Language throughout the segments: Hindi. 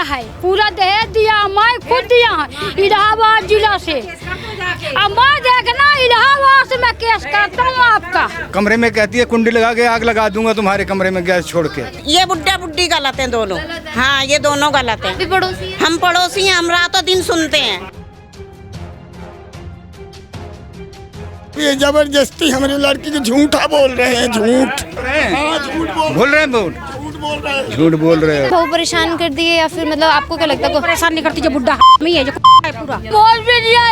है, पूरा दहेज दिया, मैं खुद दिया है इलाहाबाद जिला से। अब मैं देखना इलाहाबाद से मैं केस करता हूँ आपका। कमरे में कहती है कुंडी लगा के आग लगा दूंगा तुम्हारे कमरे में गैस छोड़ के। ये बुड्ढा बुड्ढी गलत हैं दोनों। हाँ, ये दोनों गलत हैं। हम पड़ोसी हैं, हम रातों दिन सुनते हैं। ये जबरदस्ती हमारी लड़की को झूठा बोल रहे हैं, झूठ बोल रहे हैं, झूठ बोल रहे हैं। बहुत परेशान कर दिए या फिर मतलब आपको क्या लगता है? कोई परेशान नहीं करती जो बुड्ढा में है, जो है पूरा बोल भी दिया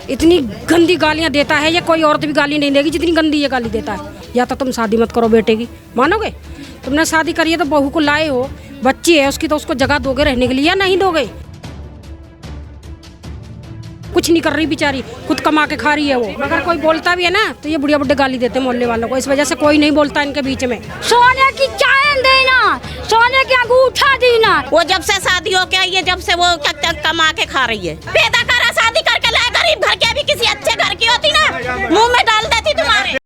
इतनी गंदी गालियां देता है ये, कोई औरत भी गाली नहीं देगी जितनी गंदी ये गाली देता है। या तो तुम शादी मत करो बेटे की, मानोगे? तुमने शादी करी है तो बहू को लाए हो, बच्ची है उसकी, तो उसको जगह दोगे रहने के लिए या नहीं दोगे? कुछ नहीं कर रही बेचारी, खुद कमा के खा रही है वो। अगर कोई बोलता भी है ना तो ये बुढ़िया बुड्ढे गाली देते हैं मोहल्ले वालों को, इस वजह से कोई नहीं बोलता इनके बीच में। सोने की चैन देना, सोने की अंगूठा देना। वो जब से शादी हो के आई है, जब से वो कमा के खा रही है, पैदा करा, शादी करके लाए, गरीब घर के, भी किसी अच्छे घर की होती ना मुंह में डाल देती तुम्हारे।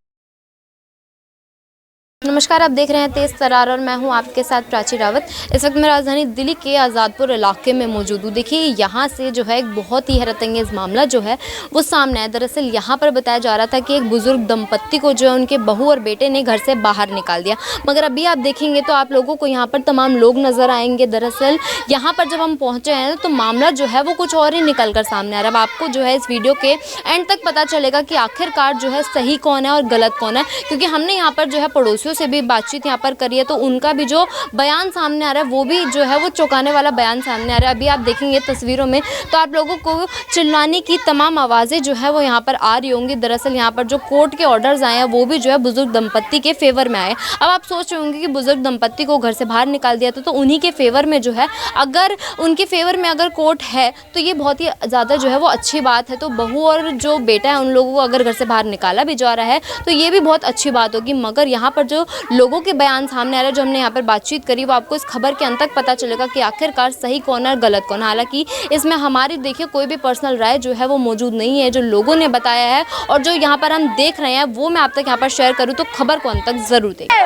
नमस्कार, आप देख रहे हैं तेज तरार और मैं हूं आपके साथ प्राची रावत। इस वक्त मैं राजधानी दिल्ली के आज़ादपुर इलाके में मौजूद हूं। देखिए यहां से जो है एक बहुत ही हैरतअंगेज़ मामला जो है वो सामने आया। दरअसल यहां पर बताया जा रहा था कि एक बुजुर्ग दंपत्ति को जो है उनके बहू और बेटे ने घर से बाहर निकाल दिया, मगर अभी आप देखेंगे तो आप लोगों को यहाँ पर तमाम लोग नज़र आएंगे। दरअसल यहाँ पर जब हम पहुँचे हैं तो मामला जो है वो कुछ और ही निकल कर सामने आ रहा है। अब आपको जो है इस वीडियो के एंड तक पता चलेगा कि आखिरकार जो है सही कौन है और गलत कौन है, क्योंकि हमने यहाँ पर जो है पड़ोसियों से भी बातचीत यहाँ पर करी है तो उनका भी जो बयान सामने आ रहा है वो भी जो है वो चौंकाने वाला बयान सामने आ रहा है। अभी आप देखेंगे तस्वीरों में तो आप लोगों को चिल्लाने की तमाम आवाज़ें जो है वो यहाँ पर आ रही होंगी। दरअसल यहाँ पर जो कोर्ट के ऑर्डर्स आए हैं वो भी जो है बुजुर्ग दंपत्ति के फेवर में आए। अब आप सोच रहे होंगे कि बुजुर्ग दंपत्ति को घर से बाहर निकाल दिया तो उन्हीं के फेवर में जो है, अगर उनके फेवर में अगर कोर्ट है तो ये बहुत ही ज़्यादा जो है वो अच्छी बात है। तो बहू और जो बेटा है उन लोगों को अगर घर से बाहर निकाला भी जा रहा है तो ये भी बहुत अच्छी बात होगी। मगर यहाँ पर जो लोगों के बयान सामने आ रहा है, जो हमने यहाँ पर बातचीत करी, वो आपको इस खबर के अंत तक पता चलेगा कि आखिरकार सही कौन है और गलत कौन है। हालांकि इसमें हमारी देखिए कोई भी पर्सनल राय जो है वो मौजूद नहीं है, जो लोगों ने बताया है और जो यहाँ पर हम देख रहे हैं वो मैं आप तक यहाँ पर शेयर करूँ, तो खबर को अंत तक जरूर देखें।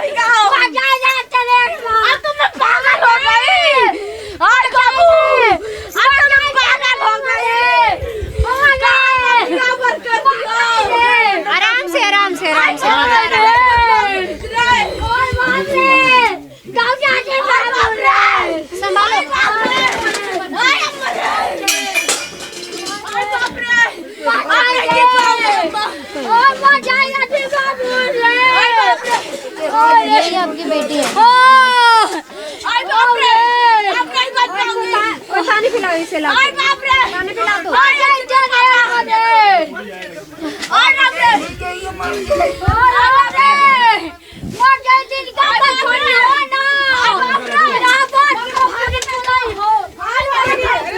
आराम से यही आपकी बेटी है? पानी पिलाओ इसे, पानी पिला दो।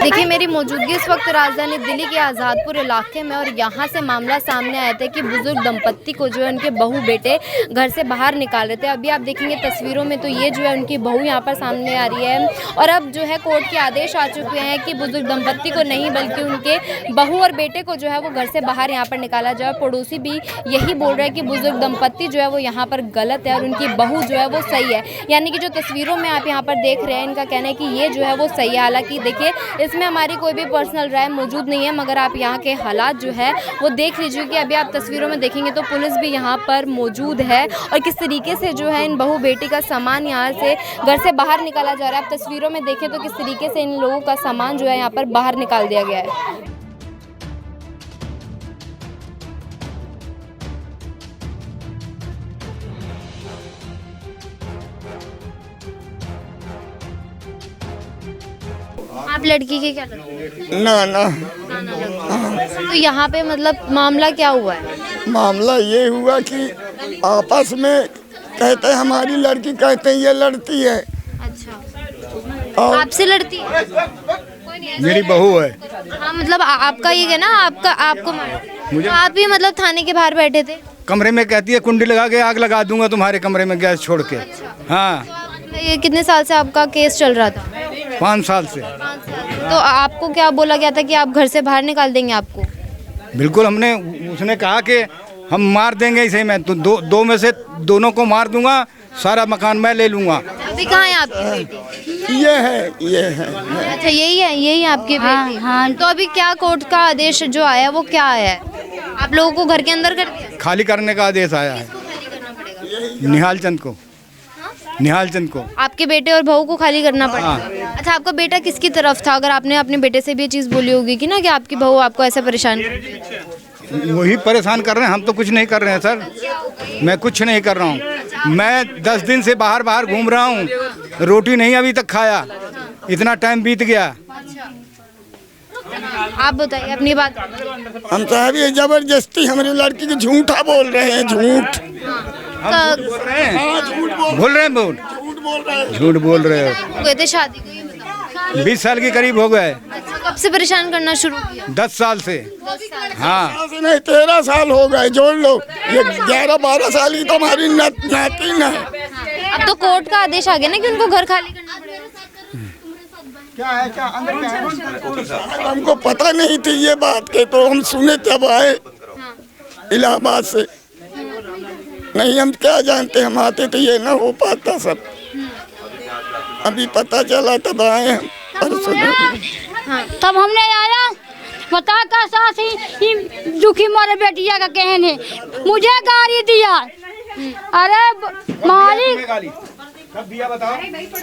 देखिए मेरी मौजूदगी इस वक्त राजधानी दिल्ली के आज़ादपुर इलाके में और यहाँ से मामला सामने आया था कि बुजुर्ग दंपत्ति को जो है उनके बहू बेटे घर से बाहर निकाल रहे थे। अभी आप देखेंगे तस्वीरों में तो ये जो है उनकी बहू यहाँ पर सामने आ रही है और अब जो है कोर्ट के आदेश आ चुके हैं कि बुजुर्ग दंपत्ति को नहीं बल्कि उनके बहू और बेटे को जो है वो घर से बाहर यहाँ पर निकाला जाए। पड़ोसी भी यही बोल रहा है कि बुजुर्ग दंपत्ति जो है वो यहाँ पर गलत है और उनकी बहू जो है वो सही है। यानी कि जो तस्वीरों में आप यहाँ पर देख रहे हैं इनका कहना है कि ये जो है वो सही है। हालांकि देखिए इसमें हमारी कोई भी पर्सनल राय मौजूद नहीं है, मगर आप यहाँ के हालात जो है वो देख लीजिए कि अभी आप तस्वीरों में देखेंगे तो पुलिस भी यहाँ पर मौजूद है और किस तरीके से जो है इन बहू बेटी का सामान यहाँ से घर से बाहर निकाला जा रहा है। आप तस्वीरों में देखें तो किस तरीके से इन लोगों का सामान जो है यहाँ पर बाहर निकाल दिया गया है। आप लड़की के क्या लगते हैं? ना तो यहाँ पे मतलब मामला क्या हुआ है? मामला ये हुआ कि आपस में कहते हैं, हमारी लड़की कहते हैं ये लड़ती है। अच्छा, और आपसे लड़ती है? मेरी बहू है। हाँ मतलब आपका ये है ना, आपको मुझे तो आप भी मतलब थाने के बाहर बैठे थे? कमरे में कहती है कुंडी लगा के आग लगा दूंगा तुम्हारे कमरे में गैस छोड़ के। हाँ। तो ये कितने साल से आपका केस चल रहा था? 5 साल से। तो आपको क्या बोला गया था कि आप घर से बाहर निकाल देंगे आपको? बिल्कुल हमने, उसने कहा कि हम मार देंगे इसे, मैं तो दो में से दोनों को मार दूंगा, सारा मकान मैं ले लूंगा। अभी कहाँ है आपकी बेटी? ये है। अच्छा यही है आपकी बेटी? हाँ। तो अभी क्या कोर्ट का आदेश जो आया वो क्या आया है? आप लोगों को घर के अंदर कर दिया? खाली करने का आदेश आया है निहाल चंद को। आपके बेटे और बहू को खाली करना पड़ा? अच्छा, आपका बेटा किसकी तरफ था? अगर आपने अपने बेटे से भी ये चीज़ बोली होगी कि ना कि आपकी बहू आपको ऐसे परेशान करती है। वही परेशान कर रहे हैं, हम तो कुछ नहीं कर रहे हैं सर, मैं कुछ नहीं कर रहा हूँ। मैं 10 दिन से बाहर घूम रहा हूँ, रोटी नहीं अभी तक खाया, इतना टाइम बीत गया। आप बताइए अपनी बात। हम साहब ये जबरदस्ती हमारी लड़की को झूठा बोल रहे हैं, झूठ बोल रहे हो। गए थे शादी को, ये बताओ। 20 साल के करीब हो गए। अच्छा, कब से परेशान करना शुरू किया? 10 साल से। हाँ नहीं 13 साल हो गए, जोड़ लो, ये 11-12 साल की तो हमारी नातिन है। अब तो कोर्ट का आदेश आ गया ना कि उनको घर खाली करना पड़ेगा। हमको पता नहीं थी ये बात के, तो हम सुने तब आए इलाहाबाद से, नहीं हम क्या जानते, हम आते तो ये ना हो पाता सब, अभी पता चला तब आए हम परसों। तब हमने आया बता का सास ही दुखी मोरे बेटिया का कहने मुझे गाड़ी दिया। अरे मालिक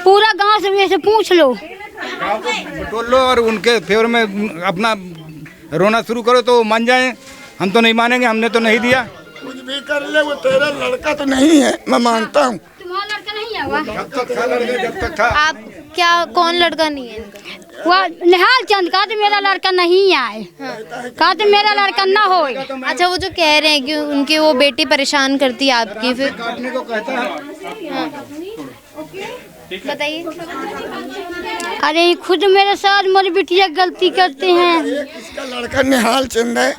पूरा गांव से वैसे पूछ लो, बटोल लो और उनके फेवर में अपना रोना शुरू करो तो मान जाए। हम तो नहीं मानेंगे, हमने तो नहीं दिया। कुछ भी कर ले, वो तेरा लड़का तो नहीं है, मैं मानता हूँ। तुम्हारा लड़का नहीं है वह? जब तक था। आप क्या, कौन लड़का नहीं है इनका? वह निहाल चंद का तो मेरा लड़का नहीं आए, कहा तो मेरा लड़का ना हो। अच्छा, वो जो कह रहे हैं कि उनकी वो बेटी परेशान करती है आपकी, फिर काटने को कहता है। बताइए। अरे खुद मेरे साथ मेरी बिटिया गलती करते हैं। इसका लड़का निहाल चंद है,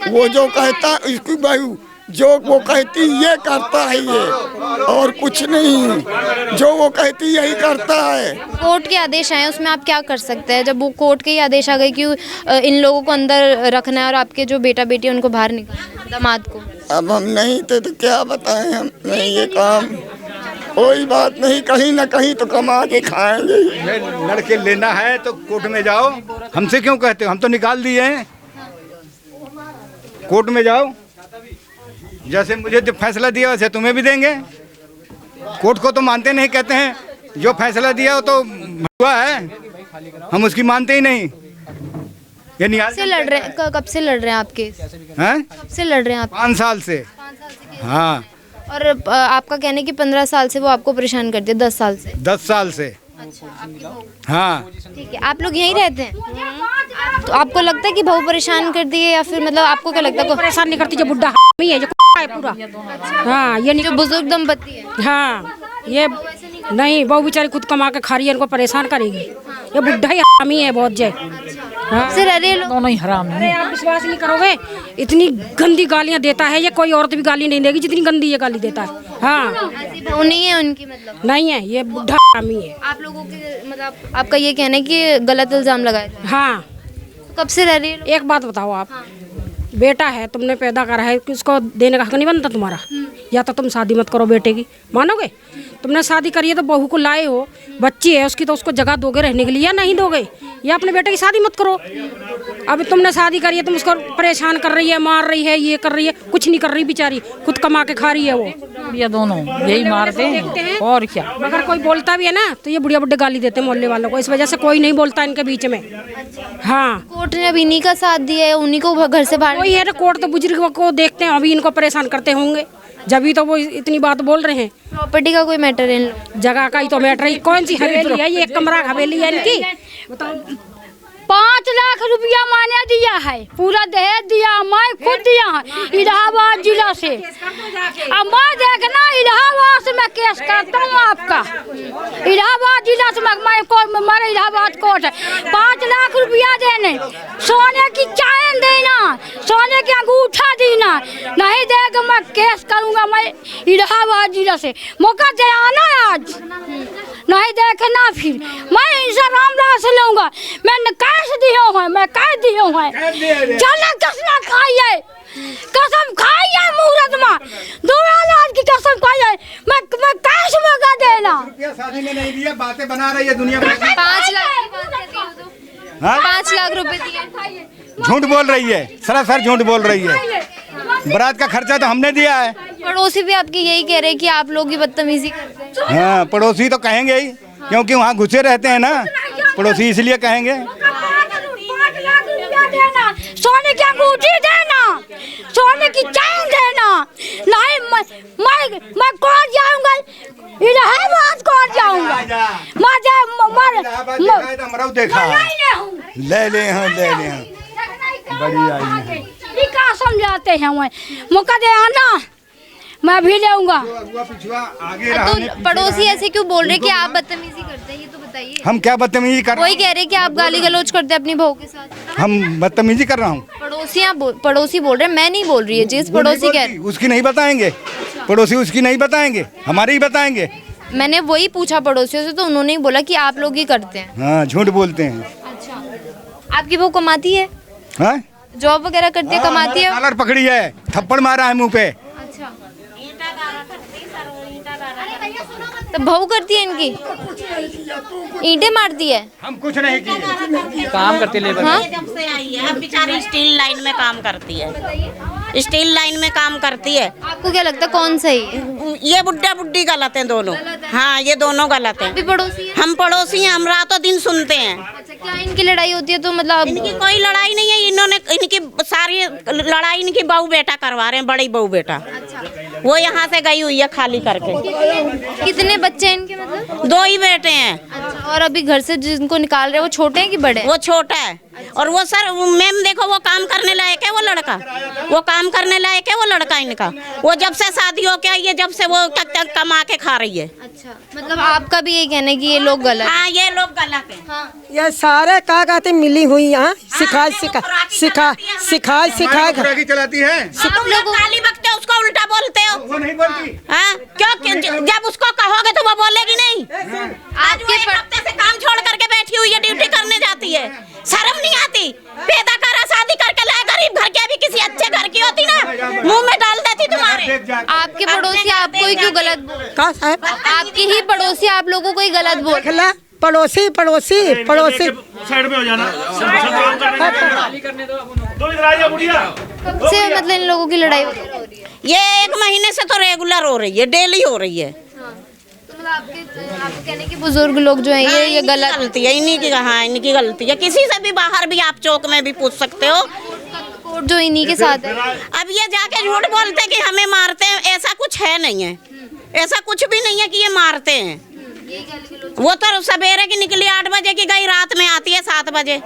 वो जो कहता इसकी बहू जो वो कहती ये करता है, ये और कुछ नहीं, जो वो कहती यही करता है। कोर्ट के आदेश आए, उसमें आप क्या कर सकते हैं? जब वो कोर्ट के ही आदेश आ गए कि इन लोगों को अंदर रखना है और आपके जो बेटा बेटी है उनको बाहर निकालना, दामाद को। अब हम नहीं थे तो क्या बताएं, हम नहीं ये काम, कोई बात नहीं, कहीं ना कहीं तो कमा के खाएंगे। लड़के लेना है तो कोर्ट में जाओ, हमसे क्यों कहते हो? हम तो निकाल दिए हैं, कोर्ट में जाओ, जैसे मुझे जो फैसला दिया वैसे तुम्हें भी देंगे। कोर्ट को तो मानते नहीं, कहते हैं जो फैसला दिया वो तो हुआ है, हम उसकी मानते ही नहीं। ये निहाल से लड़ रहे हैं, कब से लड़ रहे हैं आपके? हैं? कब से लड़ रहे हैं आप? 5 साल से। 5 साल से। हाँ। और आपका कहने कि 15 साल से वो आपको परेशान करते हैं, 10 साल से? 10 साल से। अच्छा, आपकी बहू? हाँ। ठीक है, आप लोग यहीं रहते हैं? तो आपको लगता है कि बहू परेशान करती है या फिर मतलब आपको क्या लगता है? परेशान नहीं करती, जो बुढ़ा है जो है पूरा। हाँ ये नहीं, जो बुजुर्ग दंपति है। हाँ ये नहीं, बहू बेचारी खुद कमा के खा रही है, इनको परेशान करेगी। ये बुढ़ा ही हरामी है बहुत जय। हाँ सिर अरे लोग दोनों ही हराम है। अरे आप विश्वास नहीं करोगे, इतनी गंदी गालियाँ देता है ये, कोई औरत भी गाली नहीं देगी जितनी गंदी ये गाली देता है। हाँ बहू नहीं है उनकी, मतलब नहीं है, ये बुढ़ा हरामी है। आप लोगों के मतलब आपका ये कहना है कि गलत इल्जाम लगाए जा रहे हैं। हाँ कब से रह रही है? एक बात बताओ आप, बेटा है तुमने पैदा करा है, किसको देने का हक नहीं बनता तुम्हारा? या तो तुम शादी मत करो बेटे की, मानोगे? तुमने शादी करी है तो बहू को लाए हो, बच्ची है उसकी, तो उसको जगह दोगे रहने के लिए या नहीं दोगे? या अपने बेटे की शादी मत करो। अब तुमने शादी करी है, तुम उसको परेशान कर रही है, मार रही है, ये कर रही है, कुछ नहीं कर रही बेचारी, खुद कमा के खा रही है वो। ये दोनों यही मारते हैं और क्या। अगर कोई बोलता भी है ना तो ये बुढ़िया बुढ़े गाली देते हैं मोहल्ले वालों को, इस वजह से कोई नहीं बोलता इनके बीच में। हाँ कोर्ट ने अब इन्हीं का साथ दिया है, उन्हीं को घर से बाहर। वही है ना, कोर्ट तो बुजुर्ग को देखते हैं, अभी इनको परेशान करते होंगे, जब भी तो वो इतनी बात बोल रहे हैं। प्रॉपर्टी का कोई मैटर है इन लोगों? जगह का ही तो मैटर है। कौन सी हवेली है ये? 1 कमरा हवेली है इनकी। 5 लाख रुपया मैंने दिया है, पूरा दहेज दिया, मैं खुद दिया है इलाहाबाद जिला से। अब मैं देखना इलाहाबाद से मैं केस करता हूँ आपका, इलाहाबाद जिला से मेरा इलाहाबाद कोर्ट है। 5 लाख रुपया देने, सोने की चैन देना, सोने की अंगूठा देना, नहीं देगा मैं केस करूँगा मैं इलाहाबाद जिला से। मौका दे आना आज, नहीं देखना फिर मैं इनसे रामदास लूंगा। मैं कैश दियो है, मैं कैश दियो है। चलना कसना खाइए, कसम खाइए मुहूर्त में 2 लाख की कसम खाइए। मैं कैश मंगा देना। शादी में नहीं दिया, बातें बना रही है दुनिया में। 5 लाख की बात कर रही हो तो 5 लाख रुपए दिए। झूठ बोल रही है, सरासर झूठ बोल रही है। बारात का खर्चा तो हमने दिया है। पड़ोसी भी आपकी यही कह रहे हैं कि आप लोग ही बदतमीजी करते हैं। हाँ, पड़ोसी तो कहेंगे ही, क्योंकि वहाँ घुसे रहते हैं ना, पड़ोसी इसलिए कहेंगे। 5 लाख रुपया देना, सोने की अंगूठी देना, सोने की चैन देना। नहीं मैं कोर्ट जाऊंगा, इलाहाबाद कोर्ट जाऊंगा। देखा ले ले हाँ, ले ले हाँ। बड़ी आई ये क्या समझाते हैं? मैं मौका दे आना, मैं भी लेऊंगा। आगे तो पड़ोसी ऐसे क्यों बोल रहे कि आप बदतमीजी करते हैं, ये तो बताइए। हम क्या बदतमीजी कर रहे वही कह रहे कि आप गाली गलौज करते हैं अपनी बहू के साथ। हम बदतमीजी कर रहा हूँ? पड़ोसी बोल रहे हैं, मैं नहीं बोल रही है। जिस पड़ोसी कह रहे, उसकी नहीं बताएंगे, पड़ोसी उसकी नहीं बताएंगे, हमारे ही बताएंगे। मैंने वही पूछा पड़ोसियों से, तो उन्होंने ही बोला कि आप लोग ही करते हैं। हाँ, झूठ बोलते हैं। अच्छा, आपकी बहू कमाती है? हाँ, जॉब वगैरह करती है, कमाती है? कॉलर पकड़ी है, थप्पड़ मारा है मुंह पे। अच्छा, तो बहू करती है इनकी, ईंटें मारती है? हम कुछ नहीं किए, काम करते लेबर। हाँ? जब से आई है, अब बेचारी स्टील लाइन में काम करती है, स्टील लाइन में काम करती है। आपको क्या लगता है कौन सही है? ये बुड्ढा बुड्ढी गलत हैं दोनों। हाँ, ये दोनों गलत हैं। भी पड़ोसी है? हम पड़ोसी हैं, हम रातों दिन सुनते हैं। अच्छा, क्या इनकी लड़ाई होती है? तो मतलब इनकी कोई लड़ाई नहीं है, इन्होंने इनकी सारी लड़ाई इनकी बहू बेटा करवा रहे हैं, बड़ी बहू बेटा। वो यहाँ से गई हुई है खाली करके। कितने बच्चे हैं इनके? मतलब 2 ही बेटे हैं। अच्छा, और अभी घर से जिनको निकाल रहे हैं वो छोटे हैं कि बड़े हैं? वो छोटा है। और वो सर मैम देखो, वो काम करने लायक है वो लड़का, वो काम करने लायक है वो लड़का इनका। वो जब से शादी हो के आई है, जब से वो तक कमा के खा रही है। अच्छा, मतलब आपका भी यही कहना है कि ये लोग गलत हैं? हाँ, ये लोग गलत हैं। हाँ। ये सारे का कहते मिली हुई यहाँ सिखाई चलाती है। तुम लोग गाली बकते हो, उसको उल्टा बोलते हो। वो नहीं बोलती। हाँ, क्यों? जब उसको कहोगे तो वो बोलेगी नहीं। आज वो 1 हफ्ते से काम छोड़ करके बैठी हुई है, ड्यूटी करने जाती है। शर्म नहीं आती? पैदा करा, शादी करके लाए, गरीब घर के, भी किसी अच्छे घर की होती ना, मुंह में डाल देती तुम्हारे। आपके पड़ोसी आपको ही क्यों गलत बोल? का साहब आपके ही पड़ोसी आप लोगों को ही गलत बोल? देखला पड़ोसी साइड में हो जाना। कब से मतलब इन लोगों की लड़ाई हो रही है? ये 1 महीने से तो रेगुलर हो रही है, डेली हो रही है। तो मतलब आपके कहने के बुजुर्ग लोग जो हैं ये गलत गलती है इन्हीं की। हाँ, इनकी गलती है। किसी से भी बाहर भी आप चौक में भी पूछ सकते हो। कोर्ट जो इन्हीं के साथ है। अब ये जाके झूठ बोलते कि हमें मारते हैं, ऐसा कुछ है नहीं है। ऐसा कुछ भी नहीं है कि ये मारते हैं। वो तो सवेरे की निकली 8 बजे की गई, रात में आती है 7 बजे।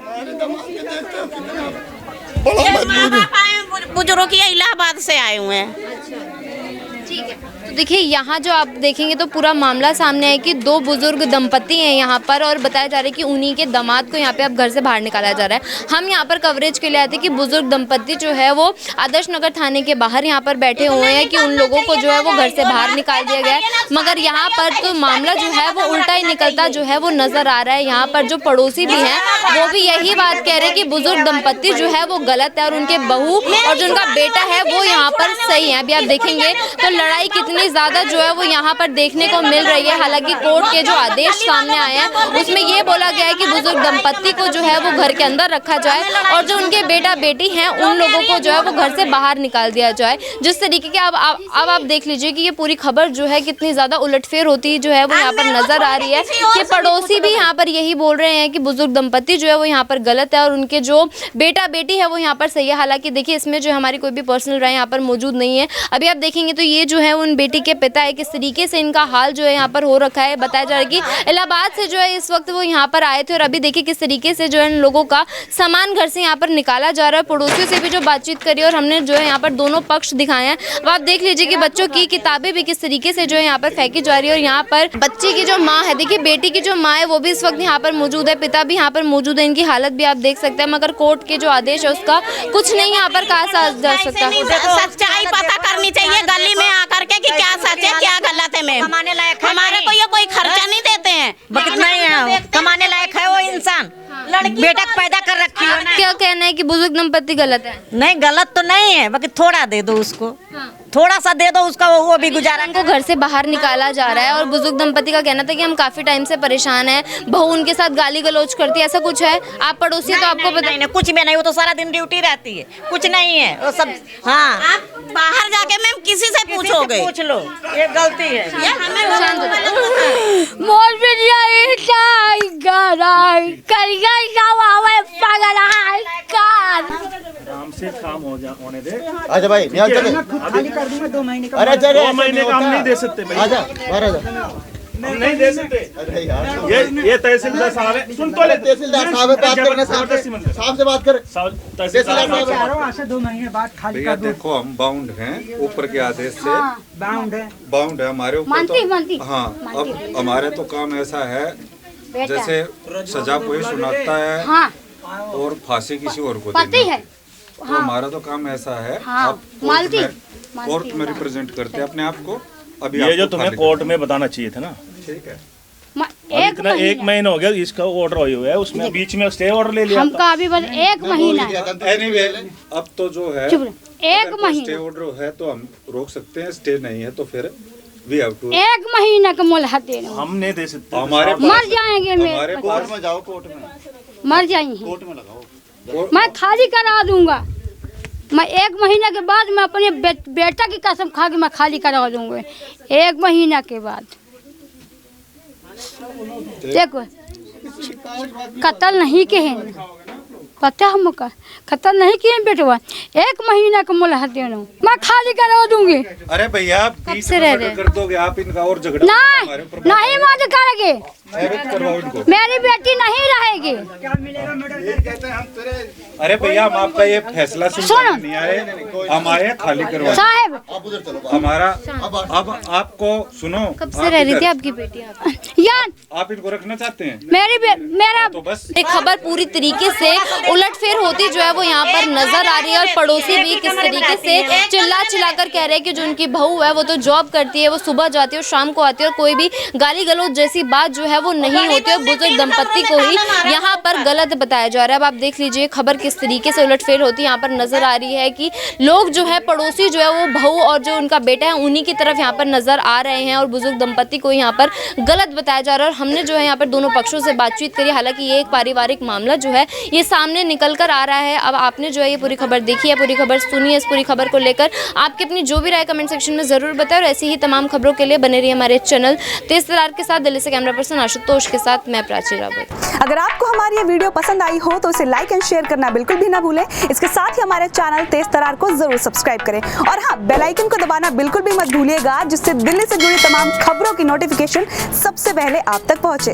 माँ बाप आए बुजुर्ग की, इलाहाबाद से आए हुए हैं। ठीक है, तो देखिए यहाँ जो आप देखेंगे तो पूरा मामला सामने है कि 2 बुजुर्ग दंपति हैं यहाँ पर, और बताया जा रहा है कि उन्हीं के दामाद को यहाँ पे अब घर से बाहर निकाला जा रहा है। हम यहाँ पर कवरेज के लिए आते हैं कि बुजुर्ग दंपति जो है वो आदर्श नगर थाने के बाहर यहाँ पर बैठे हुए हैं कि उन लोगों को जो है वो घर से बाहर निकाल दिया गया है। मगर यहाँ पर तो मामला जो है वो उल्टा ही निकलता जो है वो नजर आ रहा है। यहाँ पर जो पड़ोसी भी हैं वो भी यही बात कह रहे हैं कि बुजुर्ग दंपति जो है वो गलत है और उनके बहू और जो उनका बेटा है वो यहाँ पर सही है। अभी आप देखेंगे तो लड़ाई कितनी ज्यादा जो है वो यहाँ पर देखने को मिल रही है। हालांकि कोर्ट के जो आदेश सामने आए हैं उसमें ये बोला गया है कि बुजुर्ग दंपति को जो है वो घर के अंदर रखा जाए और जो उनके बेटा बेटी हैं उन लोगों को जो है वो घर से बाहर निकाल दिया जाए। जिस तरीके के अब आप देख लीजिए कि ये पूरी खबर जो है कितनी ज्यादा उलटफेर होती जो है वो यहाँ पर नजर आ रही है कि पड़ोसी भी यहाँ पर यही बोल रहे हैं कि बुजुर्ग दंपति जो है वो यहाँ पर गलत है और उनके जो बेटा बेटी है वो यहाँ पर सही है। हालांकि देखिए इसमें जो हमारी कोई भी पर्सनल राय यहाँ पर मौजूद नहीं है। अभी आप देखेंगे तो ये जो है उन बेटी के पिता है, किस तरीके से इनका हाल जो है यहाँ पर हो रखा है। बताया जा रहा है कि इलाहाबाद से जो है इस वक्त वो यहाँ पर आए थे और अभी देखिए किस तरीके से जो है इन लोगों का सामान घर से यहाँ पर निकाला जा रहा है। पड़ोसियों से भी जो बातचीत करी और हमने जो है यहाँ पर दोनों पक्ष दिखाए हैं। अब आप देख लीजिए कि बच्चों की किताबें भी किस तरीके से जो है यहाँ पर फेंकी जा रही है और यहाँ पर बच्ची की जो माँ है, देखिए बेटी की जो माँ है वो भी इस वक्त यहाँ पर मौजूद है, पिता भी यहाँ पर मौजूद है। इनकी हालत भी आप देख सकते हैं मगर कोर्ट के जो आदेश है उसका कुछ नहीं यहाँ पर कहा जा सकता। सच्चाई पता करनी चाहिए गली में आकर के कि क्या सच है क्या गलत है मैम। कमाने लायक है हमारे को ये कोई खर्चा नहीं देते हैं। कितना है कमाने लायक है वो इंसान, बेटा पैदा कर रखी है ना। क्या कहना है कि बुजुर्ग दंपति गलत है? नहीं गलत तो नहीं है, बाकी थोड़ा दे दो उसको, थोड़ा सा दे दो उसका, वो भी गुजारा। उनको घर से बाहर निकाला जा रहा है और बुजुर्ग दंपति का कहना था कि हम काफी टाइम से परेशान हैं, बहू उनके साथ गाली गलौज करती है, ऐसा कुछ है? आप पड़ोसी तो आपको पता नहीं, कुछ भी नहीं, वो तो सारा दिन ड्यूटी रहती है, कुछ नहीं है वो सब। हाँ आप बाहर जाके मैम किसी से पूछोगे, पूछ लो, ये गलती है। ये हमें आराम से काम होने दे। आजा भाई, निहाल चले। खाली कर दूंगा 2 महीने का। अरे 2 महीने का हम नहीं दे सकते भाई। आजा बाहर आजा। हम नहीं दे सकते। अरे यार ये तहसीलदार साहब है, सुन तो ले। तहसीलदार साहब है, बात करना साहब से बात कर। तहसीलदार साहब 2 महीने बाद खाली भैया देखो हम बाउंड हैं ऊपर के आदेश से। बाउंड है हमारे ऊपर तो। हाँ अब हमारे तो काम ऐसा है जैसे सजा कोई सुनाता है और फांसी किसी और को देनी है, तो हमारा तो काम ऐसा है। आप कोर्ट में रिप्रेजेंट करते हैं अपने आप को। अभी ये जो तुम्हें कोर्ट में बताना चाहिए था ना, ठीक है। इतना 1 महीना हो गया इसका ऑर्डर हुआ है, उसमें बीच में स्टे ऑर्डर ले लिया हमका अभी बस 1 महीना एनीवे अब तो जो है 1 महीना स्टे ऑर्डर है तो हम रोक सकते हैं, स्टे नहीं है तो फिर वी हैव टू। 1 महीना का मोहलत देना, हम नहीं दे सकते। हमारे मर जाएंगे मेरे, कोर्ट में जाओ, कोर्ट में मर जाएंगे। कोर्ट में लगाओ, मैं खाली करा दूंगा। मैं 1 महीना के बाद मैं अपने बेटा की कसम खा के मैं खाली करा दूंगा 1 महीना के बाद। देखो कत्ल नहीं किए पता हमका, कत्ल नहीं किए बेटवा, 1 महीना का मोहलत देना, मैं खाली करा दूंगी। अरे भैया बीच में कर दोगे आप इनका और झगड़ा नहीं मत करेंगे, करवाओ इनको। मेरी बेटी नहीं रहेगी। अरे भैया हम आपका ये फैसला सुनने नहीं आए, हम आए खाली करवा साहब। हमारा अब आपको सुनो, कब से रह रही थी आपकी बेटी? यार आप इनको रखना चाहते हैं? मेरा तो बस एक खबर पूरी तरीके से उलटफेर होती जो है वो यहाँ पर नजर आ रही है और पड़ोसी भी किस तरीके से चिल्ला चिल्लाकर कह रहे हैं कि जो उनकी बहू है वो तो जॉब करती है, वो सुबह जाती है और शाम को आती है और कोई भी गाली गलौज जैसी बात जो है वो नहीं होती है। बुजुर्ग दंपत्ति को ही यहाँ पर गलत बताया जा रहा है। अब आप देख लीजिए खबर किस तरीके से उलटफेर होती है। यहाँ पर नजर आ रही है कि लोग जो है पड़ोसी जो है वो बहू और जो उनका बेटा है उन्हीं की तरफ यहाँ पर नजर आ रहे हैं और बुजुर्ग दंपत्ति को यहाँ पर गलत बताया जा रहा है। और हमने जो है यहाँ पर दोनों पक्षों से बातचीत करी, हालांकि ये एक पारिवारिक मामला जो है ये सामने निकल कर आ रहा है। अब आपने जो है ये पूरी खबर देखी है, पूरी खबर सुनी है, इस पूरी खबर को लेकर आपकी अपनी जो भी राय कमेंट सेक्शन में जरूर बताएं और ऐसी ही तमाम खबरों के लिए बने रहिए हमारे चैनल तेज तरार के साथ। दिल्ली से कैमरा पर्सन आशुतोष के साथ मैं प्राची रावत। अगर आपको हमारी ये वीडियो पसंद आई हो तो इसे लाइक एंड शेयर करना बिल्कुल भी ना भूलें। इसके साथ ही हमारे चैनल तेज तरार को जरूर सब्सक्राइब करें और हाँ, बेल आइकन को दबाना बिल्कुल भी मत भूलिएगा, जिससे दिल्ली से जुड़ी तमाम खबरों की नोटिफिकेशन सबसे पहले आप तक पहुंचे।